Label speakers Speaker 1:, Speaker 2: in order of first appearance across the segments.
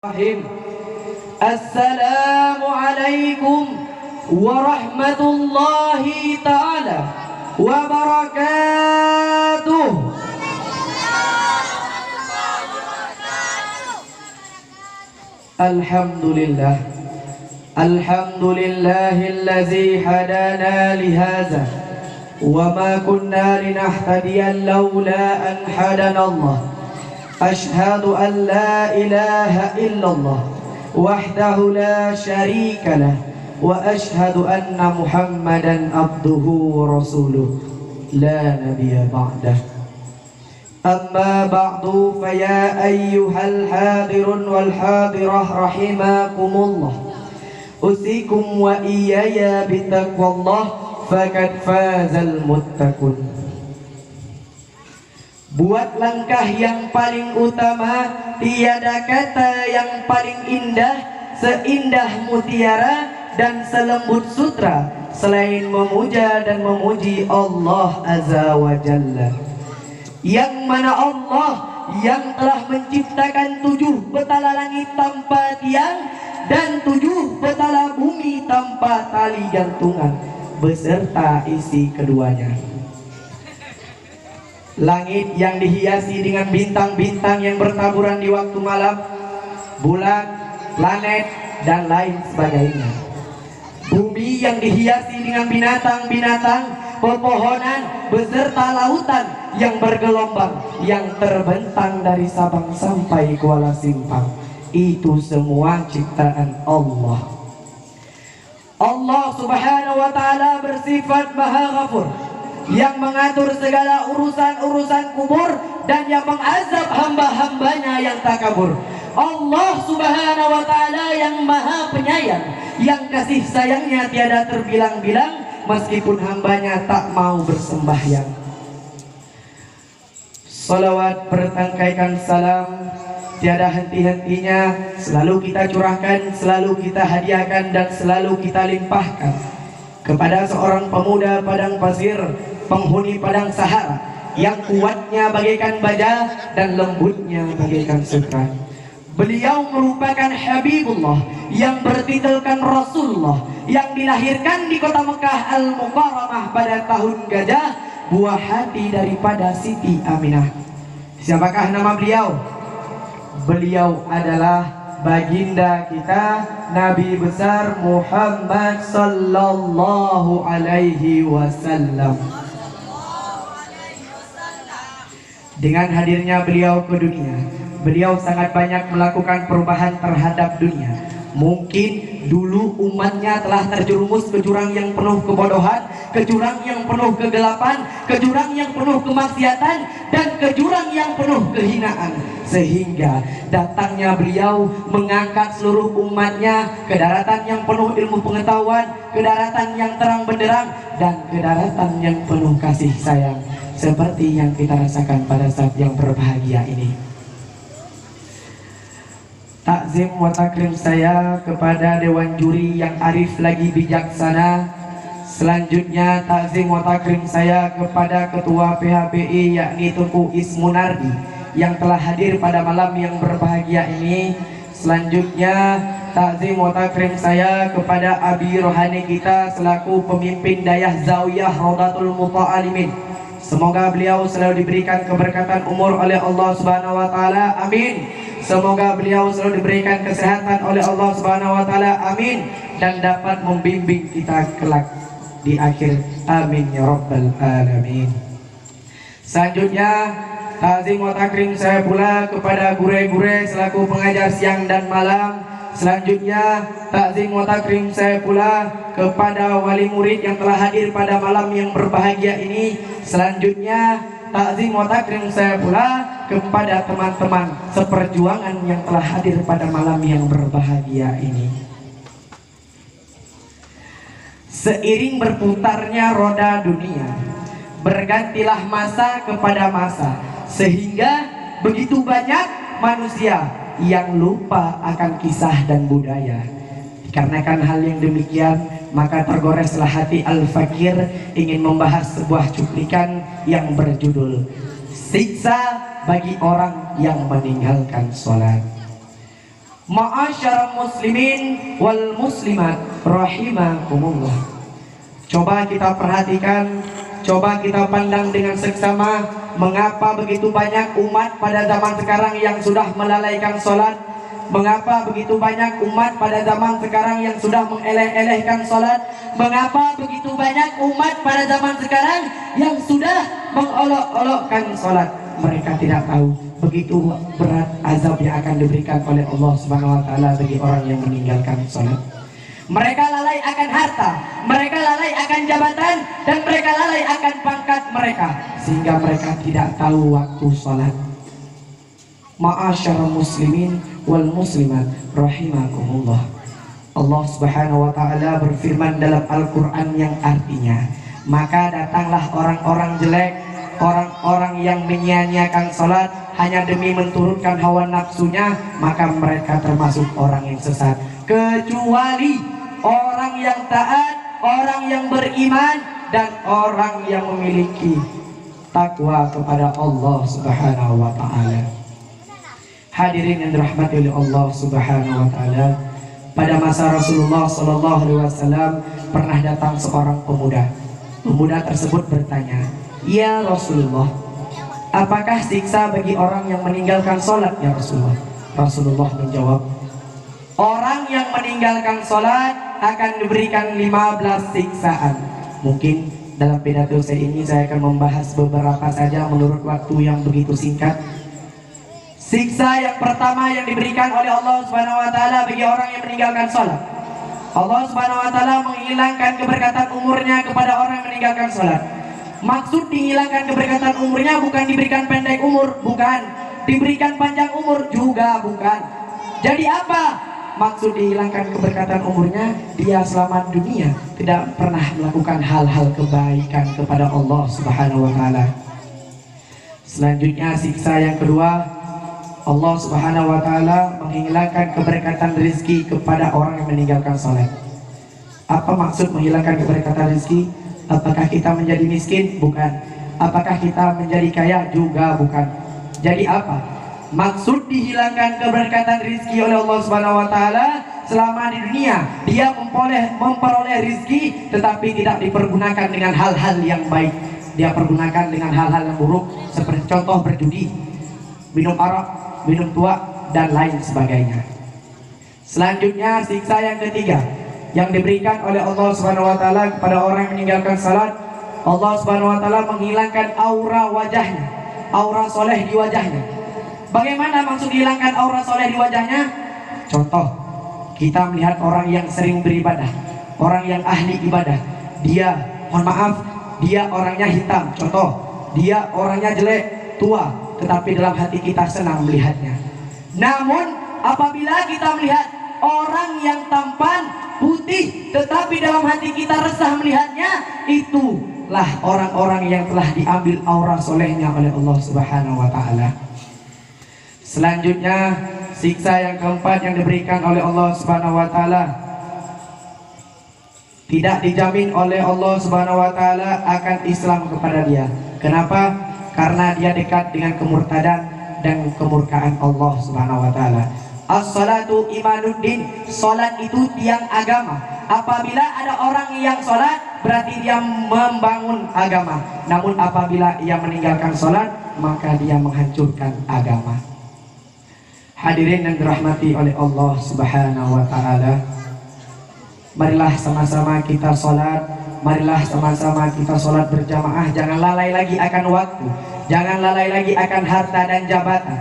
Speaker 1: Assalamualaikum warahmatullahi ta'ala wabarakatuh. Alhamdulillah, alhamdulillahillazi hadana lihaza wa ma kunna linahtadiya laula an hadana Allah. Ashhadu an la ilaha illallah wahdahu la syarika lah wa ashhadu anna Muhammadan abduhu wa rasuluh la nabiyya ba'dah. Amma ba'du, faya ayyuhal hadirun wal hadirah rahimakumullah, usikum wa iyaya bitaqwallah faqad fazal muttaqun. Buat langkah yang paling utama, tiada kata yang paling indah seindah mutiara dan selembut sutra selain memuja dan memuji Allah Azza wa Jalla, yang mana Allah yang telah menciptakan 7 betala langit tanpa tiang dan 7 betala bumi tanpa tali gantungan beserta isi keduanya. Langit yang dihiasi dengan bintang-bintang yang bertaburan di waktu malam, bulan, planet, dan lain sebagainya. Bumi yang dihiasi dengan binatang-binatang, pepohonan, beserta lautan yang bergelombang, yang terbentang dari Sabang sampai Kuala Simpang. Itu semua ciptaan Allah. Allah Subhanahu wa ta'ala bersifat Maha Ghafur, yang mengatur segala urusan-urusan kubur dan yang mengazab hamba-hambanya yang takabur. Allah Subhanahu wa ta'ala yang maha penyayang, yang kasih sayangnya tiada terbilang-bilang meskipun hambanya tak mau bersembahyang. Salawat bertangkaikan salam tiada henti-hentinya selalu kita curahkan, selalu kita hadiahkan, dan selalu kita limpahkan kepada seorang pemuda padang pasir, penghuni padang Sahara, yang kuatnya bagaikan baja dan lembutnya bagaikan sutra. Beliau merupakan Habibullah yang bertitulkan Rasulullah, yang dilahirkan di kota Mekah Al-Mukarramah pada tahun gajah, buah hati daripada Siti Aminah. Siapakah nama beliau? Beliau adalah baginda kita, Nabi besar Muhammad sallallahu alaihi wasallam. Dengan hadirnya beliau ke dunia, beliau sangat banyak melakukan perubahan terhadap dunia. Mungkin dulu umatnya telah terjerumus ke jurang yang penuh kebodohan, ke jurang yang penuh kegelapan, ke jurang yang penuh kemaksiatan, dan ke jurang yang penuh kehinaan. Sehingga datangnya beliau mengangkat seluruh umatnya ke daratan yang penuh ilmu pengetahuan, ke daratan yang terang benderang, dan ke daratan yang penuh kasih sayang, seperti yang kita rasakan pada saat yang berbahagia ini. Takzim wa takrim saya kepada Dewan Juri yang arif lagi bijaksana. Selanjutnya takzim wa takrim saya kepada Ketua PHBI yakni Tuku Ismunardi yang telah hadir pada malam yang berbahagia ini. Selanjutnya takzim wa takrim saya kepada Abi Rohani kita selaku pemimpin Dayah Zawiyah Rodatul Muta'alimin. Semoga beliau selalu diberikan keberkatan umur oleh Allah Subhanahu wa taala, amin. Semoga beliau selalu diberikan kesehatan oleh Allah Subhanahu wa taala, amin, dan dapat membimbing kita kelak di akhir, amin ya rabbal alamin. Selanjutnya ta'zim wa takrim saya pula kepada gure-gure selaku pengajar siang dan malam. Selanjutnya ta'zim wa takrim saya pula kepada wali murid yang telah hadir pada malam yang berbahagia ini. Selanjutnya ta'zim wa takrim saya pula kepada teman-teman seperjuangan yang telah hadir pada malam yang berbahagia ini. Seiring berputarnya roda dunia, bergantilah masa kepada masa, sehingga begitu banyak manusia yang lupa akan kisah dan budaya. Dikarenakan hal yang demikian, maka tergoreslah hati Al-Fakir ingin membahas sebuah cuplikan yang berjudul Siksa bagi orang yang meninggalkan sholat. Ma'asyiral muslimin wal muslimat rahimakumullah. Coba kita perhatikan, coba kita pandang dengan seksama, mengapa begitu banyak umat pada zaman sekarang yang sudah melalaikan sholat? Mengapa begitu banyak umat pada zaman sekarang yang sudah mengeleh-elehkan sholat? Mengapa begitu banyak umat pada zaman sekarang yang sudah mengolok-olokkan sholat? Mereka tidak tahu begitu berat azab yang akan diberikan oleh Allah Subhanahu wa taala bagi orang yang meninggalkan sholat. Mereka lalai akan harta, mereka lalai akan jabatan, dan mereka lalai akan pangkat mereka, sehingga mereka tidak tahu waktu sholat. Ma'asyiral muslimin wal muslimat rahimakumullah. Allah Subhanahu wa taala berfirman dalam Al-Qur'an yang artinya, maka datanglah orang-orang jelek, orang-orang yang menyia-nyiakan salat hanya demi menturutkan hawa nafsunya, maka mereka termasuk orang yang sesat, kecuali orang yang taat, orang yang beriman, dan orang yang memiliki takwa kepada Allah Subhanahu wa taala. Hadirin yang dirahmati oleh Allah Subhanahu wa taala, pada masa Rasulullah sallallahu alaihi wasallam pernah datang seorang pemuda. Pemuda tersebut bertanya, "Ya Rasulullah, apakah siksa bagi orang yang meninggalkan sholat ya Rasulullah?" Rasulullah menjawab, orang yang meninggalkan sholat akan diberikan 15 siksaan. Mungkin dalam pidato saya ini saya akan membahas beberapa saja menurut waktu yang begitu singkat. Siksa yang pertama yang diberikan oleh Allah Subhanahu wa taala bagi orang yang meninggalkan sholat, Allah Subhanahu wa taala menghilangkan keberkatan umurnya kepada orang yang meninggalkan sholat. Maksud dihilangkan keberkatan umurnya bukan diberikan pendek umur, bukan. Diberikan panjang umur juga bukan. Jadi apa maksud dihilangkan keberkatan umurnya? Dia selama dunia tidak pernah melakukan hal-hal kebaikan kepada Allah Subhanahu wa taala. Selanjutnya siksa yang kedua, Allah Subhanahu wa taala menghilangkan keberkatan rezeki kepada orang yang meninggalkan sholat. Apa maksud menghilangkan keberkatan rezeki? Apakah kita menjadi miskin? Bukan. Apakah kita menjadi kaya? Juga bukan. Jadi apa maksud dihilangkan keberkatan rezeki oleh Allah Subhanahu wa taala? Selama di dunia dia memperoleh rezeki, tetapi tidak dipergunakan dengan hal-hal yang baik. Dia pergunakan dengan hal-hal yang buruk, seperti contoh berjudi, minum arak, minum tua, dan lain sebagainya. Selanjutnya siksa yang ketiga yang diberikan oleh Allah Subhanahu wa taala kepada orang yang meninggalkan salat, Allah Subhanahu wa taala menghilangkan aura wajahnya, aura soleh di wajahnya. Bagaimana maksud dihilangkan aura soleh di wajahnya? Contoh, kita melihat orang yang sering beribadah, orang yang ahli ibadah, dia, mohon maaf, dia orangnya hitam, contoh, dia orangnya jelek, tua, tetapi dalam hati kita senang melihatnya. Namun apabila kita melihat orang yang tampan, putih, tetapi dalam hati kita resah melihatnya, itulah orang-orang yang telah diambil aura solehnya oleh Allah Subhanahu wa taala. Selanjutnya siksa yang keempat yang diberikan oleh Allah Subhanahu wa taala, tidak dijamin oleh Allah Subhanahu wa taala akan Islam kepada dia. Kenapa? Karena dia dekat dengan kemurtadan dan kemurkaan Allah Subhanahu wa taala. As-salatu imanuddin, salat itu tiang agama. Apabila ada orang yang salat, berarti dia membangun agama. Namun apabila ia meninggalkan salat, maka dia menghancurkan agama. Hadirin yang dirahmati oleh Allah Subhanahu wa taala, marilah sama-sama kita salat, marilah sama-sama kita salat berjamaah. Jangan lalai lagi akan waktu, jangan lalai lagi akan harta dan jabatan.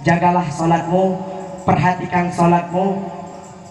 Speaker 1: Jagalah salatmu, perhatikan salatmu,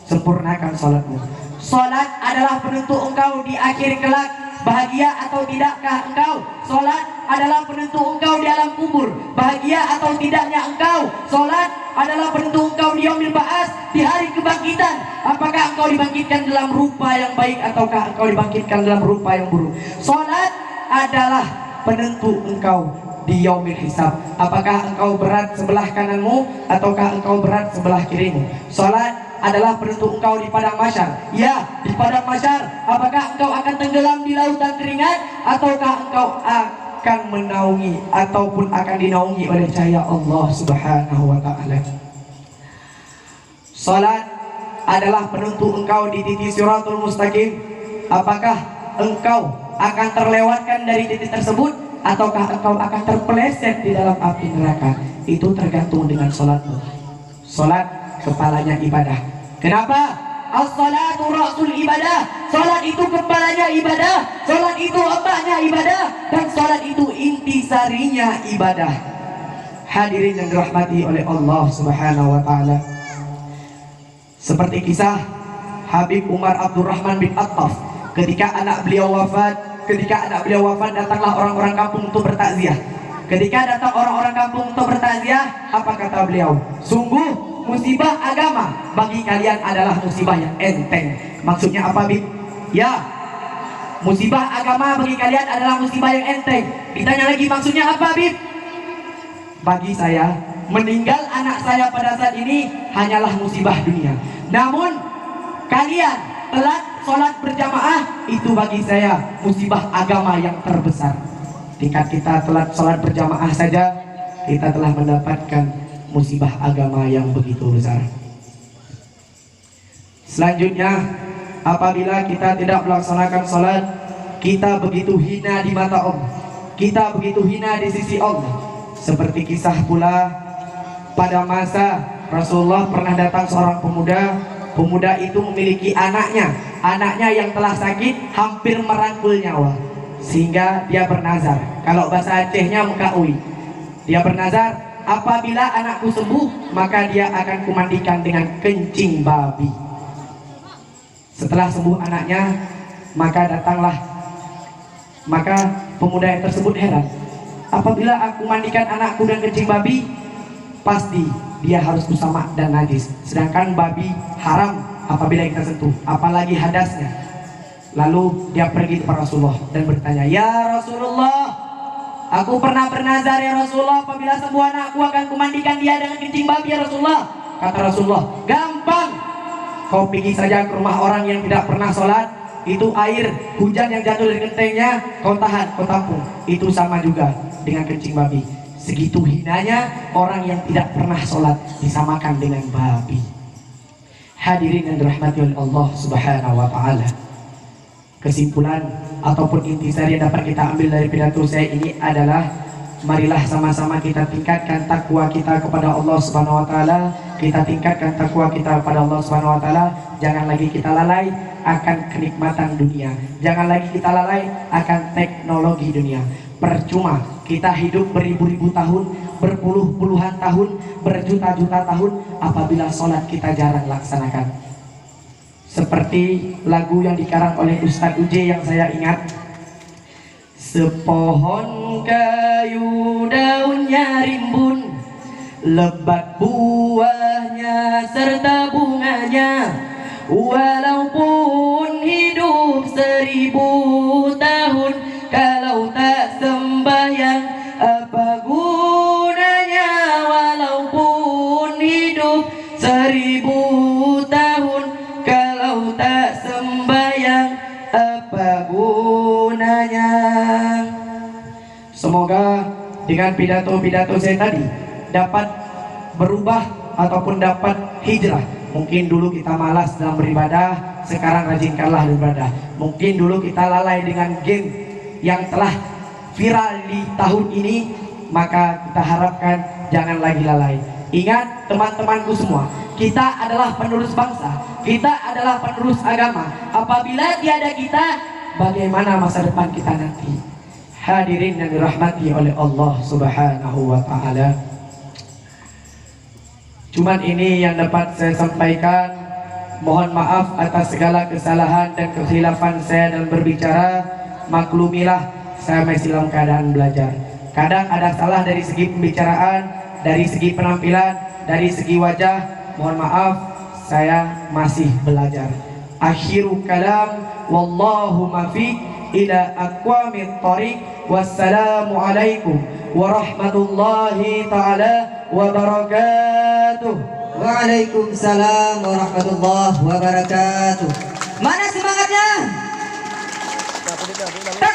Speaker 1: sempurnakan salatmu. Salat adalah penentu engkau di akhir kelak, bahagia atau tidakkah engkau. Salat adalah penentu engkau di alam kubur, bahagia atau tidaknya engkau. Salat adalah penentu engkau di yaumil ba'ats, di hari kebangkitan. Apakah engkau dibangkitkan dalam rupa yang baik ataukah engkau dibangkitkan dalam rupa yang buruk. Salat adalah penentu engkau di yaumil hisab. Apakah engkau berat sebelah kananmu ataukah engkau berat sebelah kirimu. Salat adalah penentu engkau di padang mahsyar. Ya, di padang mahsyar. Apakah engkau akan tenggelam di lautan keringat ataukah engkau akan menaungi ataupun akan dinaungi oleh cahaya Allah Subhanahu wa taala. Salat adalah penuntut engkau di titik siratul mustaqim. Apakah engkau akan terlewatkan dari titik tersebut, ataukah engkau akan terpeleset di dalam api neraka? Itu tergantung dengan salatmu. Salat kepalanya ibadah. Kenapa? As-salatu ra'sul ibadah. Salat itu kepalanya ibadah, salat itu otaknya ibadah, dan salat itu intisarinya ibadah. Hadirin yang dirahmati oleh Allah Subhanahu wa taala. Seperti kisah Habib Umar Abdurrahman bin Attaf, ketika anak beliau wafat, datanglah orang-orang kampung untuk bertakziah. Ketika datang orang-orang kampung untuk bertakziah, apa kata beliau? Sungguh musibah agama bagi kalian adalah musibah yang enteng. Maksudnya apa, Bib? Ya, musibah agama bagi kalian adalah musibah yang enteng. Ditanya lagi, maksudnya apa, Bib? Bagi saya, meninggal anak saya pada saat ini hanyalah musibah dunia. Namun kalian telat sholat berjamaah, itu bagi saya musibah agama yang terbesar. Tingkat kita telat sholat berjamaah saja, kita telah mendapatkan musibah agama yang begitu besar. Selanjutnya, apabila kita tidak melaksanakan sholat, kita begitu hina di mata Allah, kita begitu hina di sisi Allah. Seperti kisah pula pada masa Rasulullah pernah datang seorang pemuda. Pemuda itu memiliki anaknya yang telah sakit hampir merangkul nyawa, sehingga dia bernazar. Kalau bahasa Acehnya mengkaui, dia bernazar, apabila anakku sembuh, maka dia akan kumandikan dengan kencing babi. Setelah sembuh anaknya, maka pemuda yang tersebut heran, apabila aku mandikan anakku dengan kencing babi, pasti dia harus kusamak dan najis. Sedangkan babi haram apabila kita sentuh, apalagi hadasnya. Lalu dia pergi kepada Rasulullah dan bertanya, ya Rasulullah, aku pernah bernazar ya Rasulullah, apabila sembuh anakku akan kumandikan dia dengan kencing babi ya Rasulullah. Kata Rasulullah, gampang, kau pergi saja ke rumah orang yang tidak pernah sholat, itu air hujan yang jatuh dari gentengnya kau tahan, kau tampung, itu sama juga dengan kencing babi. Segitu hinanya orang yang tidak pernah sholat disamakan dengan babi. Hadirin yang dirahmati oleh Allah Subhanahu wa ta'ala, kesimpulan ataupun intisari yang dapat kita ambil dari pidato saya ini adalah, marilah sama-sama kita tingkatkan takwa kita kepada Allah Subhanahu wa ta'ala. Kita tingkatkan takwa kita kepada Allah Subhanahu wa ta'ala. Jangan lagi kita lalai akan kenikmatan dunia, jangan lagi kita lalai akan teknologi dunia. Percuma kita hidup beribu-ribu tahun, berpuluh-puluhan tahun, berjuta-juta tahun, apabila sholat kita jarang laksanakan. Seperti lagu yang dikarang oleh Ustadz Uje yang saya ingat, sepohon kayu daunnya rimbun, lebat buahnya serta bunganya, walaupun hidup 1000 tahun, kalau tak sembahyang apa gunanya? Walaupun hidup 1000 tahun, kalau tak sembahyang apa gunanya? Semoga dengan pidato-pidato saya tadi dapat berubah ataupun dapat hijrah. Mungkin dulu kita malas dalam beribadah, sekarang rajinkanlah beribadah. Mungkin dulu kita lalai dengan game yang telah viral di tahun ini, maka kita harapkan jangan lagi lalai. Ingat teman-temanku semua, kita adalah penerus bangsa, kita adalah penerus agama. Apabila tiada kita, bagaimana masa depan kita nanti? Hadirin yang dirahmati oleh Allah Subhanahu wa ta'ala, cuman ini yang dapat saya sampaikan. Mohon maaf atas segala kesalahan dan kekhilafan saya dalam berbicara. Maklumilah, saya masih dalam keadaan belajar. Kadang ada salah dari segi pembicaraan, dari segi penampilan, dari segi wajah. Mohon maaf, saya masih belajar. Akhiru kalam, wallahu muwaffiq ila aqwamit thariq. Wassalamualaikum warahmatullahi taala wabarakatuh.
Speaker 2: Waalaikumsalam warahmatullahi wabarakatuh. Mana semangatnya?